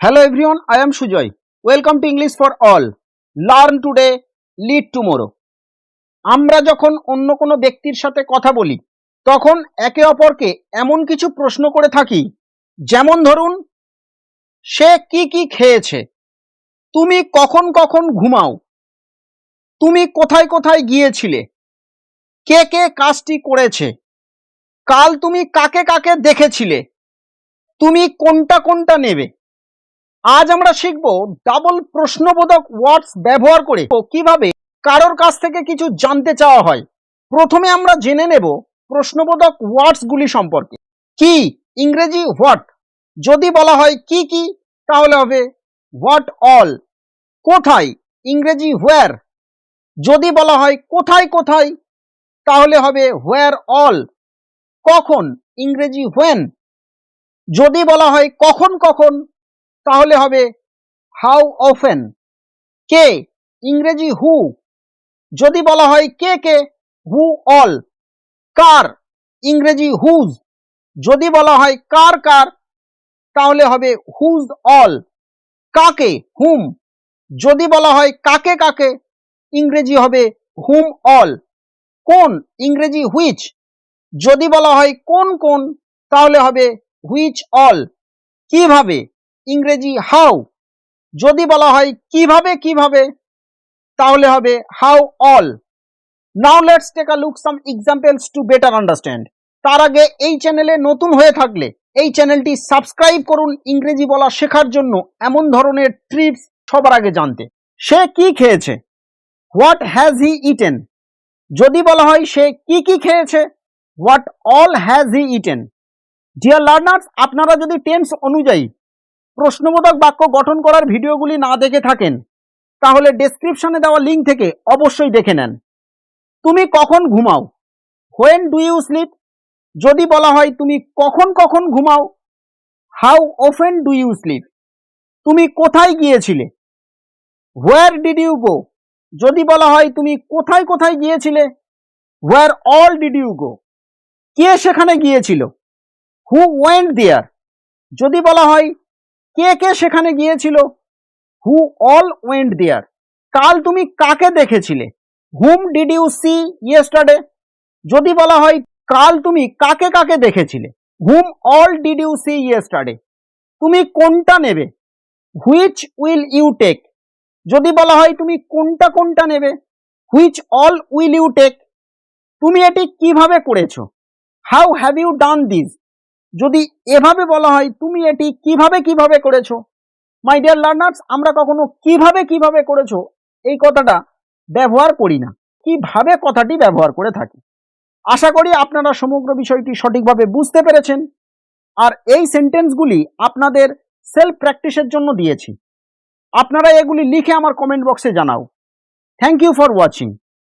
Hello everyone, I am Sujoy. Welcome to English for all. Learn today, lead tomorrow. আমরা যখন অন্য কোনো ব্যক্তির সাথে কথা বলি তখন একে অপরকে এমন কিছু প্রশ্ন করে থাকি, যেমন ধরুন, সে কি কি খেয়েছে, তুমি কখন কখন ঘুমাও, তুমি কোথায় কোথায় গিয়েছিলে, কে কে কাজটি করেছে, কাল তুমি কাকে কাকে দেখেছিলে, তুমি কোনটা কোনটা নেবে। আজ আমরা শিখব ডাবল প্রশ্নবোধক ওয়ার্ডস ব্যবহার করে কিভাবে কারোর কাছ থেকে কিছু জানতে চাওয়া হয়। প্রথমে আমরা জেনে নেব প্রশ্নবোধক ওয়ার্ডস গুলি সম্পর্কে। কি ইংরেজি হোয়াট, যদি বলা হয় কি কি তাহলে হবে হোয়াট অল। কোথায় ইংরেজি হোয়ার, যদি বলা হয় কোথায় কোথায় তাহলে হবে হোয়ার অল। কখন ইংরেজি হোয়েন, যদি বলা হয় কখন কখন তাহলে হবে হাউ অফেন। কে ইংরেজি হু, যদি বলা হয় কে কে হু অল। কার ইংরেজি হুজ, যদি বলা হয় কার কার তাহলে হবে হুজ অল। কাকে হুম, যদি বলা হয় কাকে কাকে ইংরেজি হবে হুম অল। কোন ইংরেজি হুইচ, যদি বলা হয় কোন কোন তাহলে হবে হুইচ অল। কিভাবে ইংরেজি হাউ, যদি বলা হয় কিভাবে কিভাবে তাহলে হবে how all. Now let's take a look some examples to better understand. তার আগে এই চ্যানেলে নতুন হয়ে থাকলে এই চ্যানেলটি সাবস্ক্রাইব করুন ইংরেজি বলা শেখার জন্য এমন ধরনের ট্রিপস সবার আগে জানতে। সে কি খেয়েছে, হোয়াট হ্যাজ হি ইটেন, যদি বলা হয় সে কি কি খেয়েছে what all has he eaten. Dear learners, আপনারা যদি টেন্স অনুযায়ী প্রশ্নবোধক বাক্য গঠন করার ভিডিওগুলি না দেখে থাকেন তাহলে ডেসক্রিপশনে দেওয়া লিঙ্ক থেকে অবশ্যই দেখে নেন। তুমি কখন ঘুমাও, হোয়েন ডু ইউ স্লিপ, যদি বলা হয় তুমি কখন কখন ঘুমাও how often do you sleep. তুমি কোথায় গিয়েছিলে, হোয়ার ডিড ইউ গো, যদি বলা হয় তুমি কোথায় কোথায় গিয়েছিলে where all did you go. কে সেখানে গিয়েছিল, হু ওয়েন্ট দেয়ার, যদি বলা হয় কে কে সেখানে গিয়েছিল হু অল ওয়েন্ট দেয়ার। কাল তুমি কাকে দেখেছিলে, whom did you see yesterday, যদি বলা হয় কাল তুমি কাকে কাকে দেখেছিলে whom all did you see yesterday. তুমি কোনটা নেবে, হুইচ উইল ইউ টেক, যদি বলা হয় তুমি কোনটা কোনটা নেবে which all will you take. তুমি এটি কিভাবে করেছো, how have you done this, যদি এভাবে বলা হয় তুমি এটি কিভাবে কিভাবে করেছো। মাই ডিয়ার লার্নার্স, আমরা কখনো কিভাবে কিভাবে করেছো এই কথাটা ব্যবহার করি না, কিভাবে কথাটি ব্যবহার করে থাকি। আশা করি আপনারা সমগ্র বিষয়টি সঠিকভাবে বুঝতে পেরেছেন। আর এই সেন্টেন্সগুলি আপনাদের সেলফ প্র্যাকটিসের জন্য দিয়েছি, আপনারা এগুলি লিখে আমার কমেন্ট বক্সে জানাও। Thank you for watching.